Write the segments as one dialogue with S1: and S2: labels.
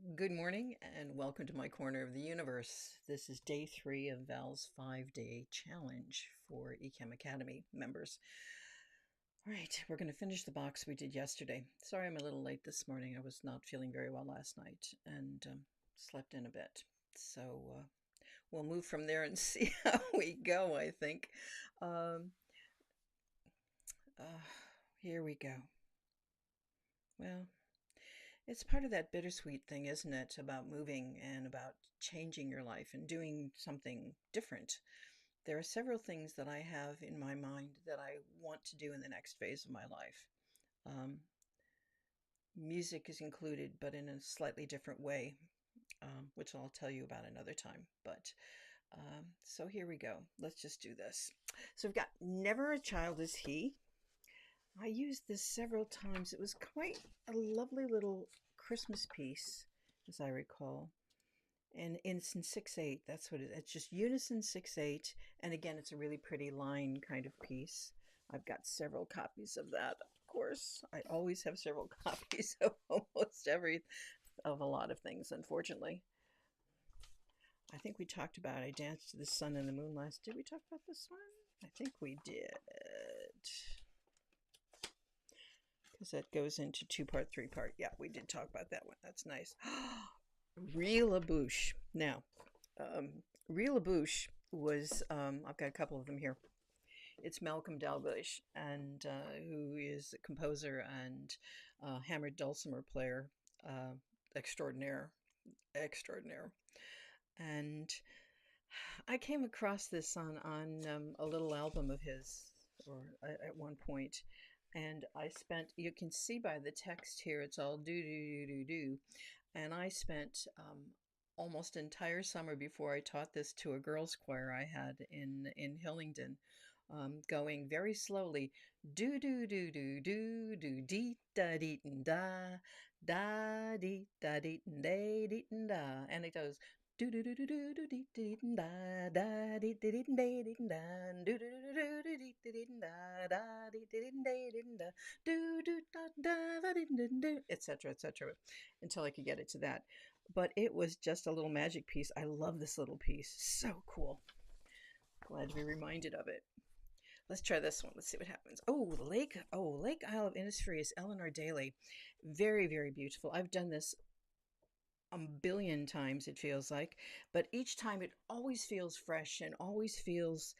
S1: Good morning and welcome to my corner of the universe. This is day 3 of Val's 5-day challenge for Echem Academy members. All right, we're going to finish the box we did yesterday. Sorry I'm a little late this morning. I was not feeling very well last night and slept in a bit. So we'll move from there and see how we go, I think. Um, uh, Here we go. Well, it's part of that bittersweet thing, isn't it? About moving and about changing your life and doing something different. There are several things that I have in my mind that I want to do in the next phase of my life. Um, Music is included, but in a slightly different way, which I'll tell you about another time. So here we go. Let's just do this. So we've got Never a Child is He. I used this several times. It was quite a lovely little Christmas piece, as I recall. And it's in 6/8. That's what it is. It's just unison 6/8. And again, it's a really pretty line kind of piece. I've got several copies of that, of course. I always have several copies of of a lot of things, unfortunately. I think we talked about I Danced to the Sun and the Moon last. Did we talk about this one? I think we did. Because that goes into 2-part, 3-part. Yeah, we did talk about that one. That's nice. Real Abouche. Now, um, Real Abouche was, I've got a couple of them here. It's Malcolm Dalglish, and who is a composer and hammered dulcimer player uh, extraordinaire. Extraordinaire. And I came across this on a little album of his, or at one point, and I spent. You can see by the text here, it's all do do do do do, and I spent almost entire summer before I taught this to a girls' choir I had in Hillingdon, going very slowly, do do do do do do dee da dee da da dee da dee da dee da, and it goes do do do do do do dee dee da da dee dee da dee da do do do do do dee dee da da dee dee da do do da da dee dee, etc., etc., until I could get it to that. But it was just a little magic piece. I love this little piece. So cool. Glad to be reminded of it. Let's try this one. Let's see what happens. Lake Isle of Innisfree is Eleanor Daly. Very, very beautiful. I've done this a billion times, it feels like, but each time it always feels fresh and always feels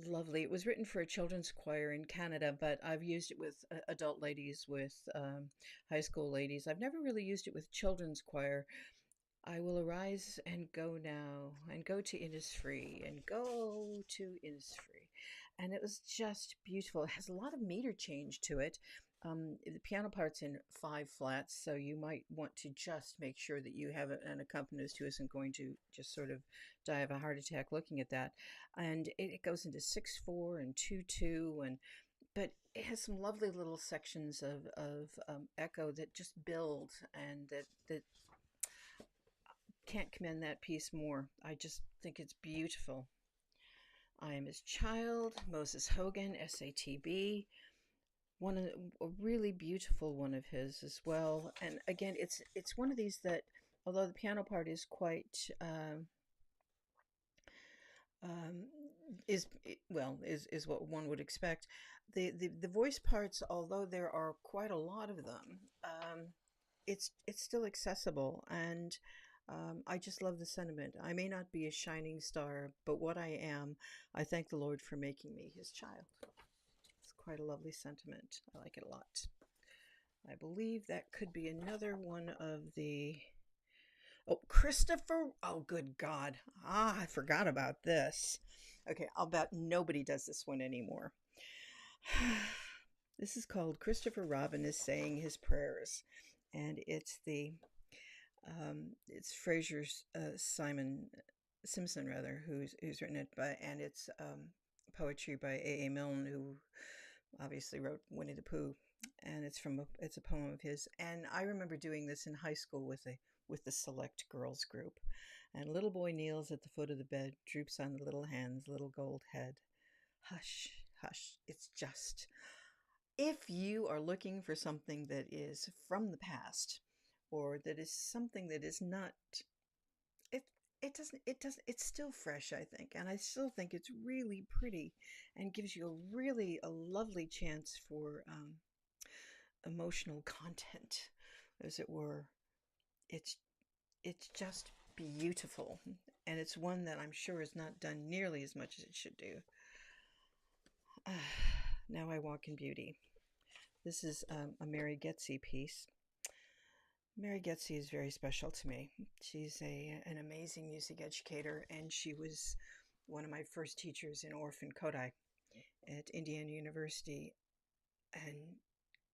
S1: lovely. It was written for a children's choir in Canada, but I've used it with adult ladies, with high school ladies. I've never really used it with children's choir. I will arise and go now, and go to Innisfree, and go to Innisfree. And it was just beautiful. It has a lot of meter change to it. The piano part's in 5 flats, so you might want to just make sure that you have an accompanist who isn't going to just sort of die of a heart attack looking at that. And it goes into 6/4 and 2/2, and but it has some lovely little sections of echo that just build, and that can't commend that piece more. I just think it's beautiful. I Am His Child, Moses Hogan, SATB, one of a really beautiful one of his as well. And again, it's one of these that, although the piano part is quite um, is what one would expect. The voice parts, although there are quite a lot of them, it's still accessible, and I just love the sentiment. I may not be a shining star, but what I am, I thank the Lord for making me His child. It's quite a lovely sentiment. I like it a lot. I believe that could be another one of the. Oh, Christopher. Oh, good God. I forgot about this. Okay, I'll bet nobody does this one anymore. This is called Christopher Robin is Saying His Prayers. And it's Fraser's Simon Simpson, rather, who's written it, and it's poetry by A. Milne, who obviously wrote Winnie the Pooh, and it's a poem of his. And I remember doing this in high school with the select girls group. And little boy kneels at the foot of the bed, droops on the little hands, little gold head. Hush, hush, it's just. If you are looking for something that is from the past, or that is something that is not it it doesn't it's still fresh, I think, and I still think it's really pretty and gives you a lovely chance for emotional content, as it were. It's it's just beautiful, and it's one that I'm sure is not done nearly as much as it should do. Now I Walk in Beauty. This is a Mary Getzy piece. Mary Getzy is very special to me. She's an amazing music educator, and she was one of my first teachers in Orphan Kodály at Indiana University, and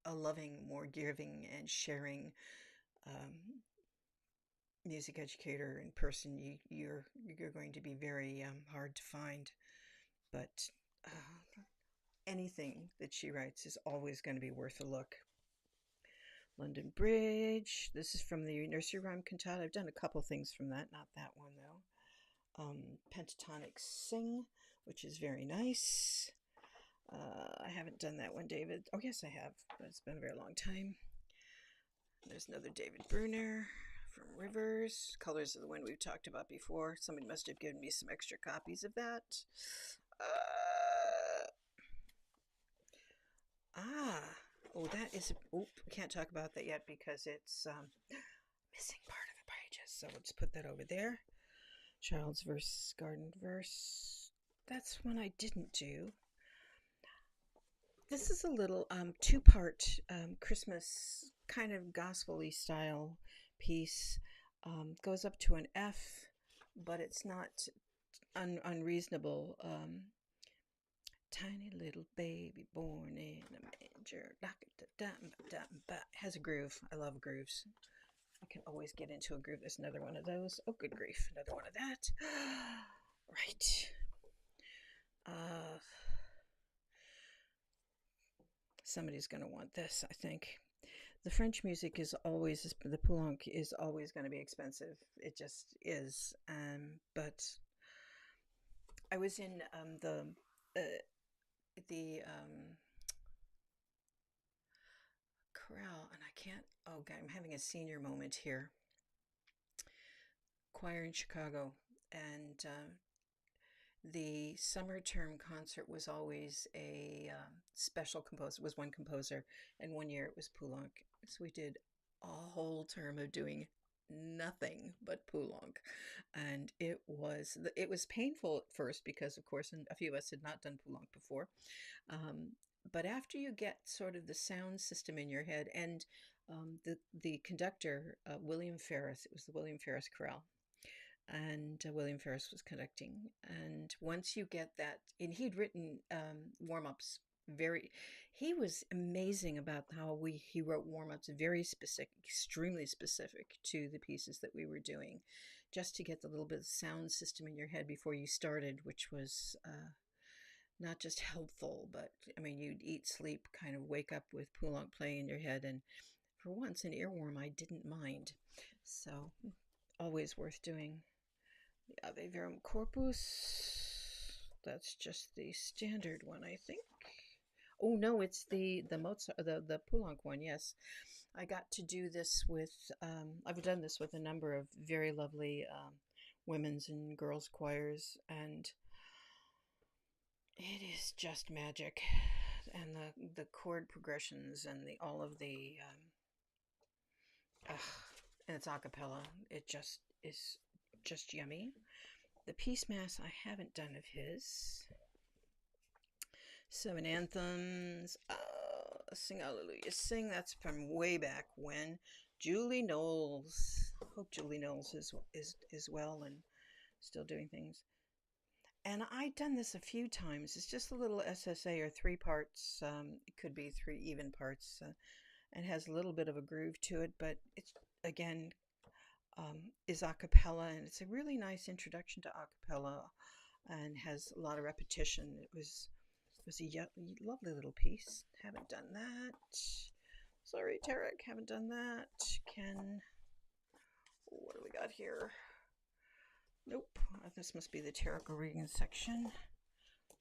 S1: a loving, more giving, and sharing um, music educator in person. You're going to be very hard to find, but anything that she writes is always going to be worth a look. London Bridge. This is from the Nursery Rhyme Cantata. I've done a couple things from that, not that one though. Pentatonic Sing, which is very nice. I haven't done that one, David. Oh, yes, I have, but it's been a very long time. There's another David Bruner from Rivers. Colors of the Wind we've talked about before. Somebody must have given me some extra copies of that. Oh, that is. Oh, we can't talk about that yet because it's missing part of the pages. So we'll just put that over there. Child's Verse, Garden Verse. That's one I didn't do. This is a little two-part Christmas kind of gospel-y style piece. Goes up to an F, but it's not unreasonable. Tiny little baby born in a manger. Has a groove. I love grooves. I can always get into a groove. There's another one of those. Oh, good grief. Another one of that. Right. Somebody's going to want this, I think. The French music is always, the Poulenc is always going to be expensive. It just is. But I was in the chorale, and I can't, oh God, I'm having a senior moment here. Choir in Chicago, and the summer term concert was always a special composer. It was one composer, and one year it was Poulenc. So we did a whole term of doing nothing but Poulenc, and it was painful at first because, of course, a few of us had not done Poulenc before. But after you get sort of the sound system in your head, and the conductor, William Ferris, it was the William Ferris Chorale, and William Ferris was conducting. And once you get that, and he'd written warm-ups he was amazing about how he wrote warm-ups very specific, extremely specific to the pieces that we were doing, just to get the little bit of sound system in your head before you started, which was not just helpful, but I mean, you'd eat, sleep, kind of wake up with Poulenc playing in your head. And for once, an earworm I didn't mind. So, always worth doing. The Ave Verum Corpus. That's just the standard one, I think. Oh no, it's the Mozart, the Poulenc one. Yes, I got to do this with. I've done this with a number of very lovely women's and girls choirs, and it is just magic. And the chord progressions and the all of the and it's a cappella. It just is just yummy. The Peace Mass I haven't done of his. 7 Anthems. Sing Hallelujah. Sing, that's from way back when. Julie Knowles. Hope Julie Knowles is well and still doing things. And I've done this a few times. It's just a little SSA, or 3 parts. It could be 3 even parts, and has a little bit of a groove to it, but it's, again, is a cappella, and it's a really nice introduction to a cappella, and has a lot of repetition. It was a lovely little piece. Haven't done that. Sorry, Tarek, haven't done that. What do we got here? Nope, this must be the Tarek O'Regan section.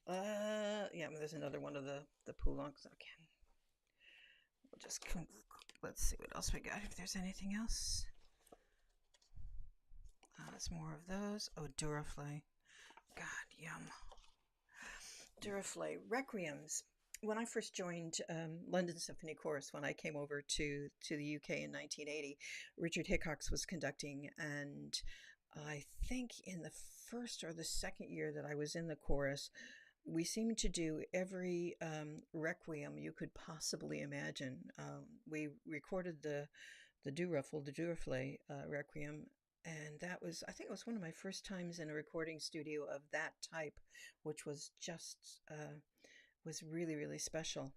S1: Yeah, there's another one of the Poulencs. Okay, we'll just let's see what else we got. If there's anything else. There's more of those. Oh, Duraflay. God, yum. Duraflay. Requiems. When I first joined London Symphony Chorus, when I came over to the UK in 1980, Richard Hickox was conducting, and I think in the first or the second year that I was in the chorus, we seemed to do every requiem you could possibly imagine. We recorded the Duraflay requiem, and that was, I think it was one of my first times in a recording studio of that type, which was just was really, really special.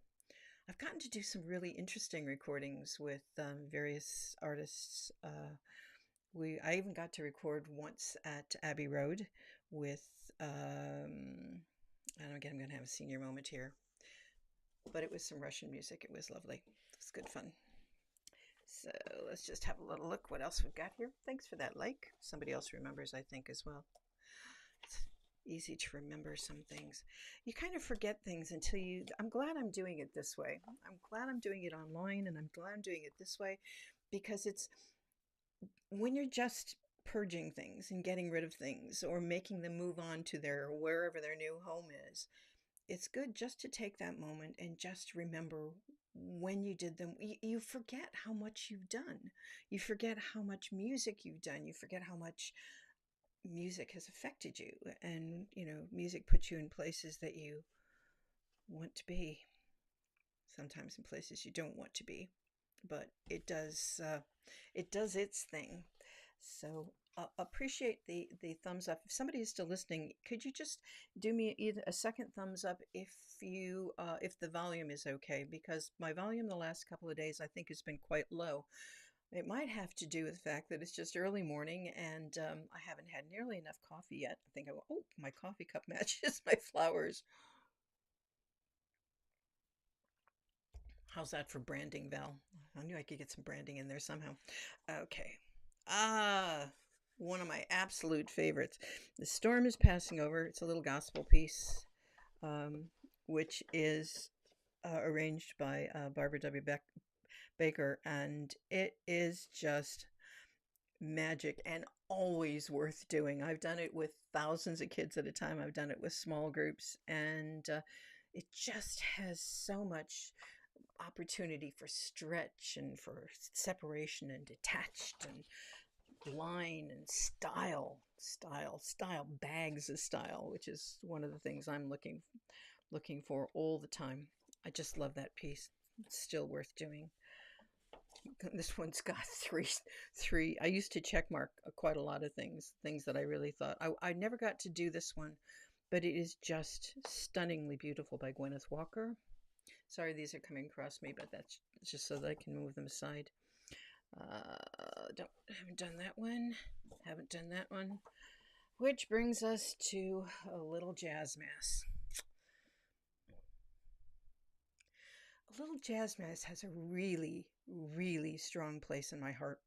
S1: I've gotten to do some really interesting recordings with various artists. I even got to record once at Abbey Road with and again, I'm going to have a senior moment here, but it was some Russian music. It was lovely. It was good fun. So let's just have a little look what else we've got here. Thanks for that like. Somebody else remembers, I think, as well. It's easy to remember some things. You kind of forget things until you... I'm glad I'm doing it this way. I'm glad I'm doing it online, and I'm glad I'm doing it this way, because it's when you're just purging things and getting rid of things or making them move on to their wherever their new home is, it's good just to take that moment and just remember when you did them. You forget how much you've done. You forget how much music you've done. You forget how much music has affected you. And, music puts you in places that you want to be, sometimes in places you don't want to be. But it does its thing. So appreciate the thumbs up. If somebody is still listening, could you just do me either a second thumbs up if the volume is okay? Because my volume the last couple of days I think has been quite low. It might have to do with the fact that it's just early morning and I haven't had nearly enough coffee yet. I think my coffee cup matches my flowers. How's that for branding, Val? I knew I could get some branding in there somehow. Okay. One of my absolute favorites. The Storm is Passing Over. It's a little gospel piece, which is arranged by Barbara W. Baker, and it is just magic and always worth doing. I've done it with thousands of kids at a time. I've done it with small groups, and it just has so much opportunity for stretch and for separation and detached and line and style, bags of style, which is one of the things I'm looking for all the time. I just love that piece. It's still worth doing. This one's got three. I used to check mark quite a lot of things that I really thought. I never got to do this one, but it is just stunningly beautiful by Gwyneth Walker. Sorry, these are coming across me, but that's just so that I can move them aside. Haven't done that one. Haven't done that one. Which brings us to a little jazz mass. A little jazz mass has a really, really strong place in my heart.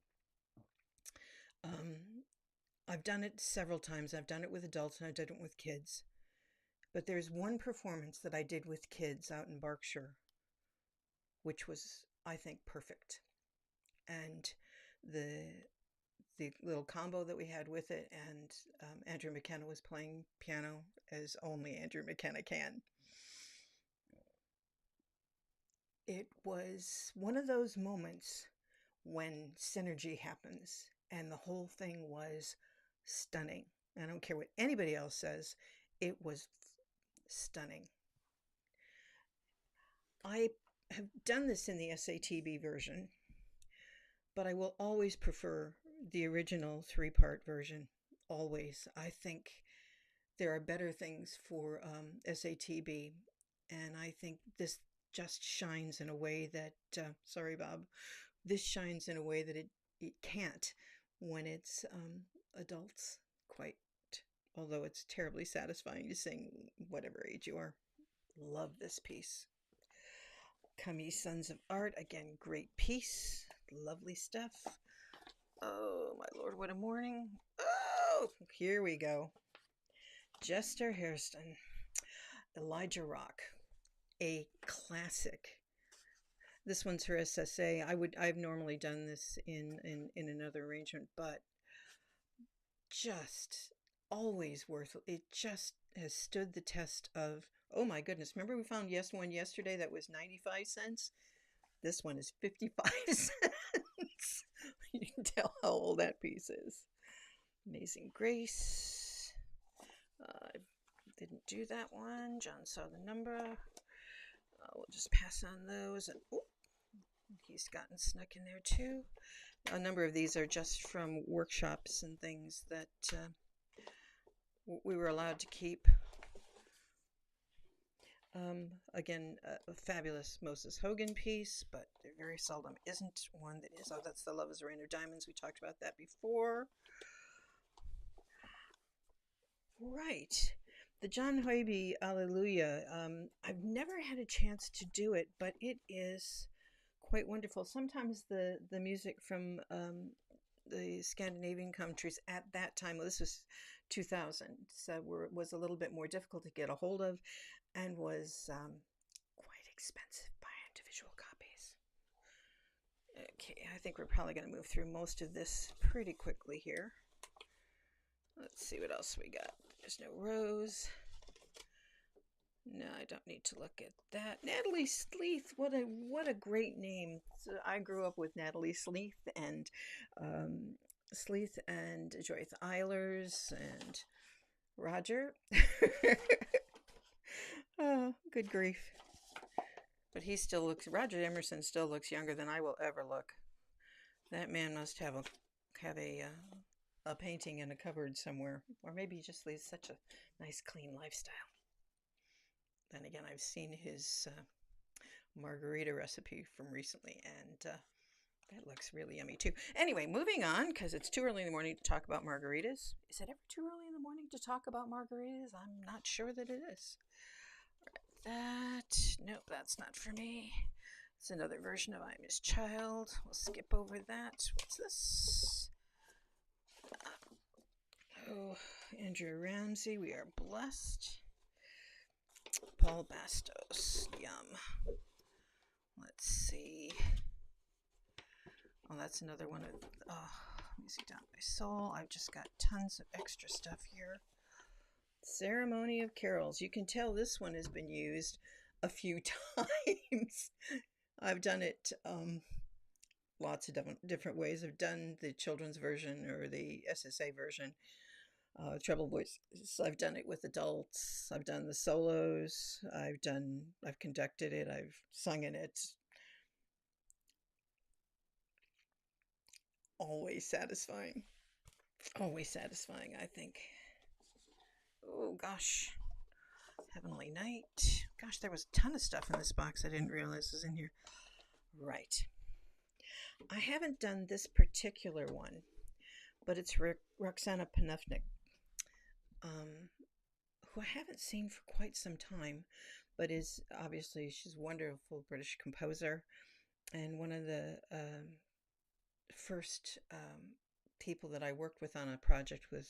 S1: I've done it several times. I've done it with adults and I've done it with kids. But there's one performance that I did with kids out in Berkshire, which was, I think, perfect. And the little combo that we had with it, and Andrew McKenna was playing piano as only Andrew McKenna can. It was one of those moments when synergy happens, and the whole thing was stunning. I don't care what anybody else says, it was stunning. I have done this in the SATB version, but I will always prefer the original 3-part version. Always. I think there are better things for SATB, and I think this just shines in a way that, sorry, Bob, this shines in a way that it can't when it's adults, quite, although it's terribly satisfying to sing whatever age you are. Love this piece. Come Ye Sons of Art, again, great piece, lovely stuff. Oh, my Lord, what a morning. Oh, here we go. Chester Hairston, Elijah Rock, a classic. This one's for SSA. I've normally done this in another arrangement, but just always worth it. It just has stood the test of, oh my goodness. Remember we found one yesterday that was 95 cents? This one is 55 cents. You can tell how old that piece is. Amazing Grace. Didn't do that one. John saw the number. We'll just pass on those. And oh, he's gotten snuck in there too. A number of these are just from workshops and things that we were allowed to keep. Again, a fabulous Moses Hogan piece, but there very seldom isn't one that is. Oh, that's the Love is a Rain of Diamonds. We talked about that before. Right. The John Hoybe Alleluia. I've never had a chance to do it, but it is quite wonderful. Sometimes the music from the Scandinavian countries at that time, well, this was 2000, so was a little bit more difficult to get a hold of and was quite expensive by individual copies. Okay, I think we're probably going to move through most of this pretty quickly here. Let's see what else we got. There's no Rose. No, I don't need to look at that. Natalie Sleeth, what a great name. So I grew up with Natalie Sleeth and Joyce Eilers and Roger. Oh, good grief. But Roger Emerson still looks younger than I will ever look. That man must have a painting in a cupboard somewhere, or maybe he just leads such a nice, clean lifestyle. Then again, I've seen his margarita recipe from recently, and that looks really yummy too. Anyway, moving on, because it's too early in the morning to talk about margaritas. Is it ever too early in the morning to talk about margaritas? I'm not sure that it is. Nope, that's not for me. It's another version of I'm His Child. We'll skip over that. What's this? Andrew Ramsey, We Are Blessed. Paul Bastos, yum. Let's see. Oh, that's another one of, Music Down My Soul. I've just got tons of extra stuff here. Ceremony of Carols. You can tell this one has been used a few times. I've done it lots of different ways. I've done the children's version or the SSA version. Treble voices. I've done it with adults. I've done the solos. I've conducted it. I've sung in it. Always satisfying. Always satisfying, I think. Oh, gosh. Heavenly Night. Gosh, there was a ton of stuff in this box I didn't realize was in here. Right. I haven't done this particular one, but it's Roxana Panufnik, who I haven't seen for quite some time, but she's a wonderful British composer, and one of the first people that I worked with on a project with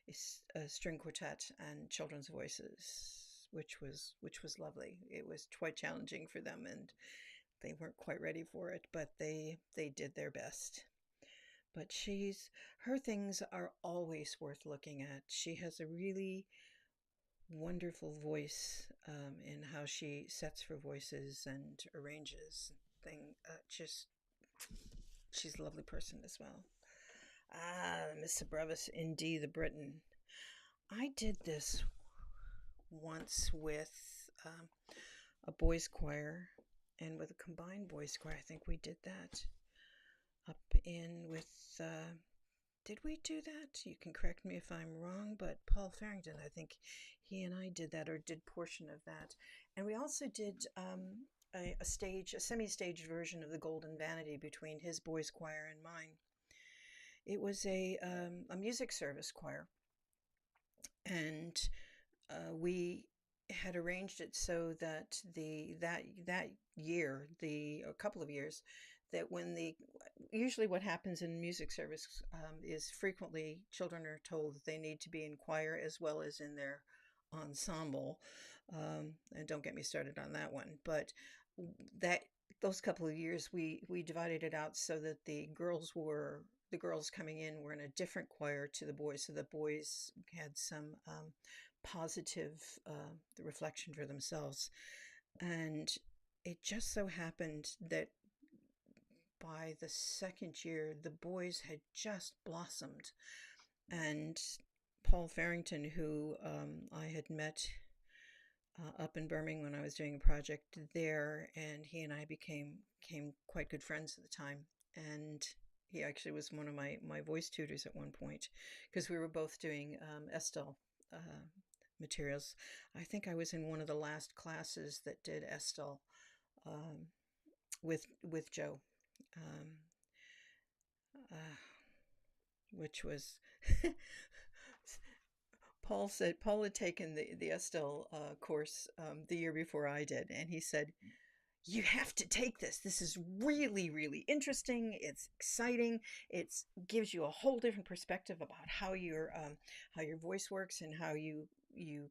S1: is a string quartet and children's voices, which was lovely. It was quite challenging for them, and they weren't quite ready for it, but they did their best. But her things are always worth looking at. She has a really wonderful voice in how she sets for voices and arranges she's a lovely person as well. Miss Brevis in D, the Britain. I did this once with a boys choir and with a combined boys choir. I think we did that up in with did we do that? You can correct me if I'm wrong, but Paul Farrington, I think he and I did that, or did portion of that. And we also did a semi-staged version of the Golden Vanity between his boys choir and mine. It was a music service choir, and we had arranged it so that that year, a couple of years, that usually what happens in music service is frequently children are told that they need to be in choir as well as in their ensemble, and don't get me started on that one, but that those couple of years we divided it out so that the girls coming in were in a different choir to the boys, so the boys had some positive reflection for themselves. And it just so happened that by the second year, the boys had just blossomed. And Paul Farrington, who I had met up in Birmingham when I was doing a project there, and he and I became quite good friends at the time. And he actually was one of my voice tutors at one point because we were both doing Estelle materials. I think I was in one of the last classes that did Estelle um, with Joe, um, uh, which was Paul had taken the Estelle course the year before I did, and he said, "You have to take this. This is really, really interesting. It's exciting. It gives you a whole different perspective about how your voice works and how you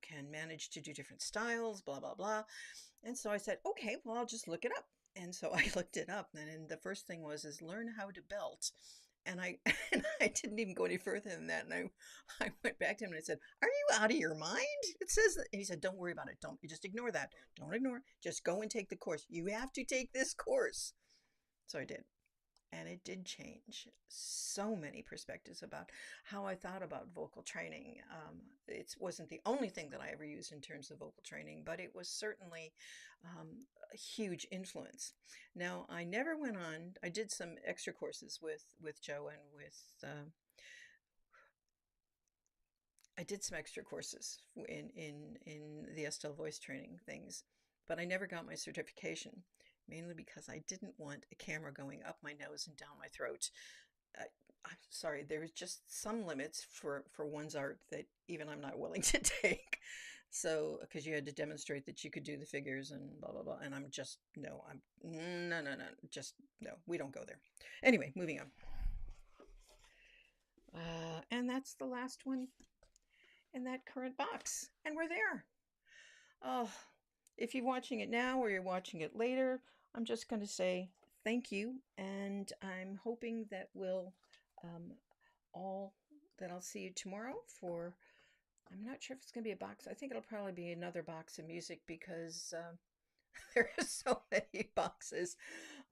S1: can manage to do different styles. Blah blah blah." And so I said, "Okay, well, I'll just look it up." And so I looked it up, and the first thing was is learn how to belt. And I and I didn't even go any further than that. And I went back to him and I said, "Are you out of your mind? It says that." And he said, "Don't worry about it. Don't you just ignore that. Don't ignore it. Just go and take the course. You have to take this course." So I did. And it did change so many perspectives about how I thought about vocal training. It wasn't the only thing that I ever used in terms of vocal training, but it was certainly a huge influence. Now, I never went on. I did some extra courses with Joe and with. I did some extra courses in the Estelle voice training things, but I never got my certification, mainly because I didn't want a camera going up my nose and down my throat. I, I'm sorry, there's just some limits for one's art that even I'm not willing to take. So, because you had to demonstrate that you could do the figures and blah blah blah, and I'm just no, I'm no no no, just no, we don't go there. Anyway, moving on. And that's the last one in that current box, and we're there. Oh, if you're watching it now or you're watching it later, I'm just going to say thank you, and I'm hoping that um, all that I'll see you tomorrow for. I'm not sure if it's going to be a box. I think it'll probably be another box of music because there are so many boxes,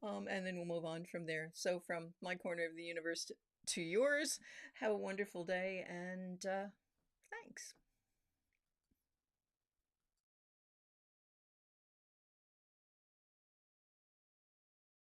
S1: and then we'll move on from there. So from my corner of the universe to yours, have a wonderful day, and thanks.